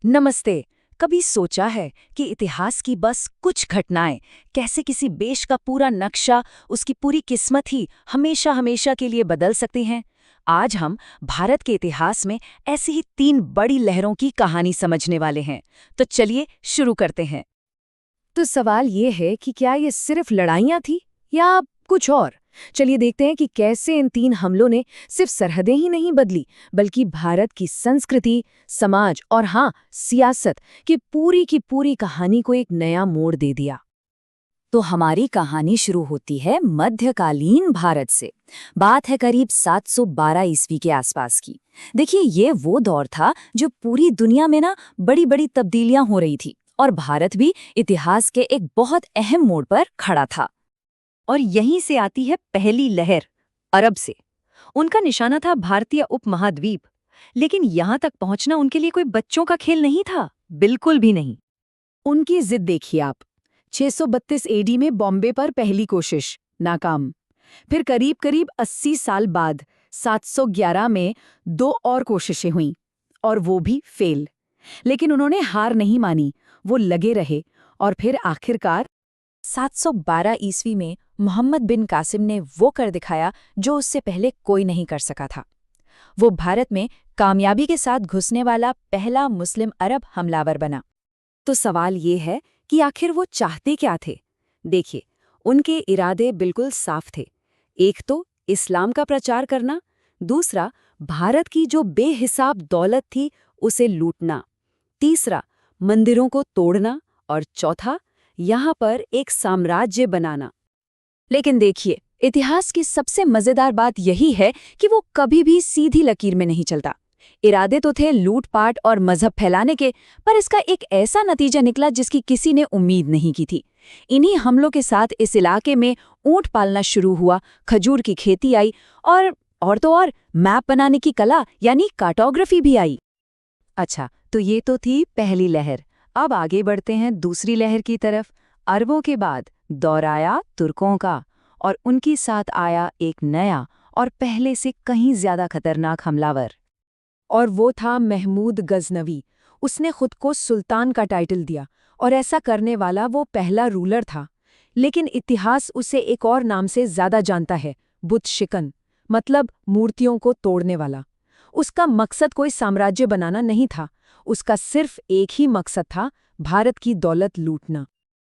नमस्ते। कभी सोचा है कि इतिहास की बस कुछ घटनाएं कैसे किसी देश का पूरा नक्शा, उसकी पूरी किस्मत ही हमेशा हमेशा के लिए बदल सकती हैं? आज हम भारत के इतिहास में ऐसी ही 3 बड़ी लहरों की कहानी समझने वाले हैं। तो चलिए शुरू करते हैं। तो सवाल ये है कि क्या ये सिर्फ लड़ाइयाँ थी या कुछ और? चलिए देखते हैं कि कैसे इन 3 हमलों ने सिर्फ सरहदें ही नहीं बदली, बल्कि भारत की संस्कृति, समाज और हाँ, सियासत की पूरी कहानी को एक नया मोड़ दे दिया। तो हमारी कहानी शुरू होती है मध्यकालीन भारत से। बात है करीब 712 ईस्वी के आसपास की। देखिए, ये वो दौर था जो पूरी दुनिया में ना बड़ी-बड़ी तब्दीलियां हो रही थी और भारत भी इतिहास के एक बहुत अहम मोड़ पर खड़ा था। और यहीं से आती है पहली लहर, अरब से। उनका निशाना था भारतीय उपमहाद्वीप। लेकिन यहां तक पहुंचना उनके लिए कोई बच्चों का खेल नहीं था, बिल्कुल भी नहीं। उनकी जिद देखिए आप। 632 एडी में बॉम्बे पर पहली कोशिश नाकाम। फिर करीब करीब 80 साल बाद 711 में 2 और कोशिशें हुईं और वो भी फेल। लेकिन उन्होंने हार नहीं मानी, वो लगे रहे और फिर आखिरकार 712 ईस्वी में मोहम्मद बिन कासिम ने वो कर दिखाया जो उससे पहले कोई नहीं कर सका था। वो भारत में कामयाबी के साथ घुसने वाला पहला मुस्लिम अरब हमलावर बना। तो सवाल ये है कि आखिर वो चाहते क्या थे? देखिए, उनके इरादे बिल्कुल साफ थे। एक तो इस्लाम का प्रचार करना, दूसरा भारत की जो बेहिसाब दौलत थी उसे लूटना, तीसरा मंदिरों को तोड़ना और चौथा यहाँ पर एक साम्राज्य बनाना। लेकिन देखिए, इतिहास की सबसे मजेदार बात यही है कि वो कभी भी सीधी लकीर में नहीं चलता। इरादे तो थे लूटपाट और मजहब फैलाने के, पर इसका एक ऐसा नतीजा निकला जिसकी किसी ने उम्मीद नहीं की थी। इन्हीं हमलों के साथ इस इलाके में ऊंट पालना शुरू हुआ, खजूर की खेती आई और तो और मैप बनाने की कला यानी कार्टोग्राफी भी आई। अच्छा, तो ये तो थी पहली लहर। अब आगे बढ़ते हैं दूसरी लहर की तरफ। अरबों के बाद दौर आया तुर्कों का, और उनके साथ आया एक नया और पहले से कहीं ज्यादा खतरनाक हमलावर। और वो था महमूद गजनवी। उसने खुद को सुल्तान का टाइटल दिया और ऐसा करने वाला वो पहला रूलर था। लेकिन इतिहास उसे एक और नाम से ज्यादा जानता है, बुत शिकन, मतलब मूर्तियों को तोड़ने वाला। उसका मकसद कोई साम्राज्य बनाना नहीं था, उसका सिर्फ एक ही मकसद था, भारत की दौलत लूटना।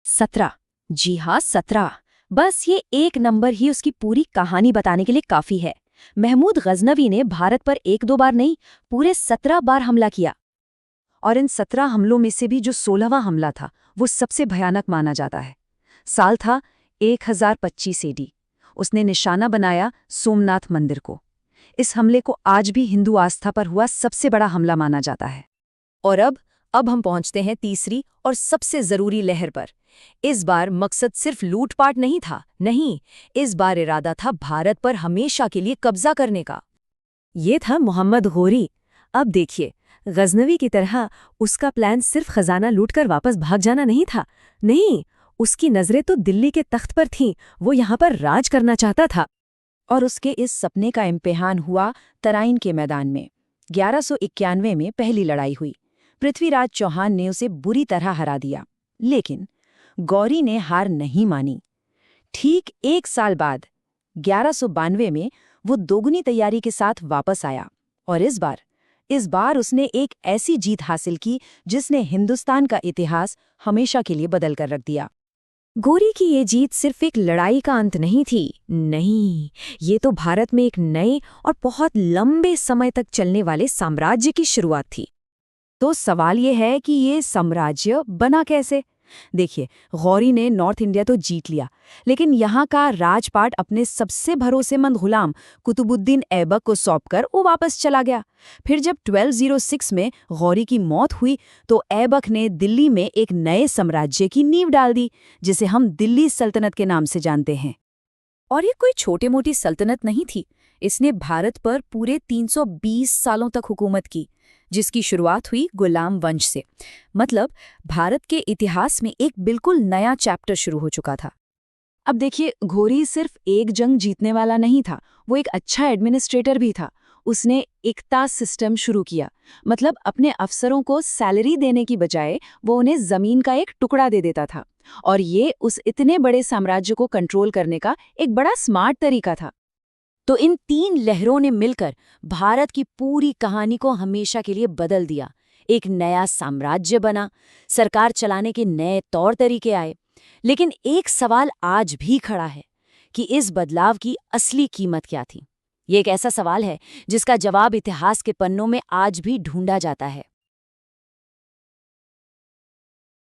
17। जी हाँ, 17। बस ये एक नंबर ही उसकी पूरी कहानी बताने के लिए काफी है। महमूद गजनवी ने भारत पर 1-2 बार नहीं, पूरे 17 बार हमला किया। और इन 17 हमलों में से भी जो 16वां हमला था वो सबसे भयानक माना जाता है। साल था 1025 एडी। उसने निशाना बनाया सोमनाथ मंदिर को। इस हमले को आज भी हिंदू आस्था पर हुआ सबसे बड़ा हमला माना जाता है। और अब हम पहुंचते हैं तीसरी और सबसे जरूरी लहर पर। इस बार मकसद सिर्फ लूटपाट नहीं था, नहीं, इस बार इरादा था भारत पर हमेशा के लिए कब्जा करने का। ये था मोहम्मद घोरी। अब देखिए, गजनवी की तरह उसका प्लान सिर्फ खजाना लूटकर वापस भाग जाना नहीं था। नहीं, उसकी नजरें तो दिल्ली के तख्त पर थीं, वो यहाँ पर राज करना चाहता था। और उसके इस सपने का इम्तिहान हुआ तराइन के मैदान में। 1191 में पहली लड़ाई हुई। पृथ्वीराज चौहान ने उसे बुरी तरह हरा दिया, लेकिन गौरी ने हार नहीं मानी। ठीक 1 साल बाद 1192 में वो दोगुनी तैयारी के साथ वापस आया, और इस बार उसने एक ऐसी जीत हासिल की जिसने हिंदुस्तान का इतिहास हमेशा के लिए बदल कर रख दिया। गौरी की ये जीत सिर्फ एक लड़ाई का अंत नहीं थी, नहीं, ये तो भारत में एक नए और बहुत लंबे समय तक चलने वाले साम्राज्य की शुरुआत थी। तो सवाल ये है कि ये साम्राज्य बना कैसे? देखिए, गौरी ने नॉर्थ इंडिया तो जीत लिया, लेकिन यहाँ का राजपाट अपने सबसे भरोसेमंद गुलाम कुतुबुद्दीन ऐबक को सौंपकर वो वापस चला गया। फिर जब 1206 में गौरी की मौत हुई तो ऐबक ने दिल्ली में एक नए साम्राज्य की नींव डाल दी, जिसे हम दिल्ली सल्तनत के नाम से जानते हैं। और ये कोई छोटी मोटी सल्तनत नहीं थी, इसने भारत पर पूरे 320 सालों तक हुकूमत की, जिसकी शुरुआत हुई गुलाम वंश से। मतलब भारत के इतिहास में एक बिल्कुल नया चैप्टर शुरू हो चुका था। अब देखिए, घोरी सिर्फ एक जंग जीतने वाला नहीं था, वो एक अच्छा एडमिनिस्ट्रेटर भी था। उसने इक्ता सिस्टम शुरू किया। मतलब अपने अफसरों को सैलरी देने की बजाय वो उन्हें जमीन का एक टुकड़ा दे देता था। और ये उस इतने बड़े साम्राज्य को कंट्रोल करने का एक बड़ा स्मार्ट तरीका था। तो इन 3 लहरों ने मिलकर भारत की पूरी कहानी को हमेशा के लिए बदल दिया। एक नया साम्राज्य बना, सरकार चलाने के नए तौर तरीके आए। लेकिन एक सवाल आज भी खड़ा है कि इस बदलाव की असली कीमत क्या थी। ये एक ऐसा सवाल है जिसका जवाब इतिहास के पन्नों में आज भी ढूंढा जाता है।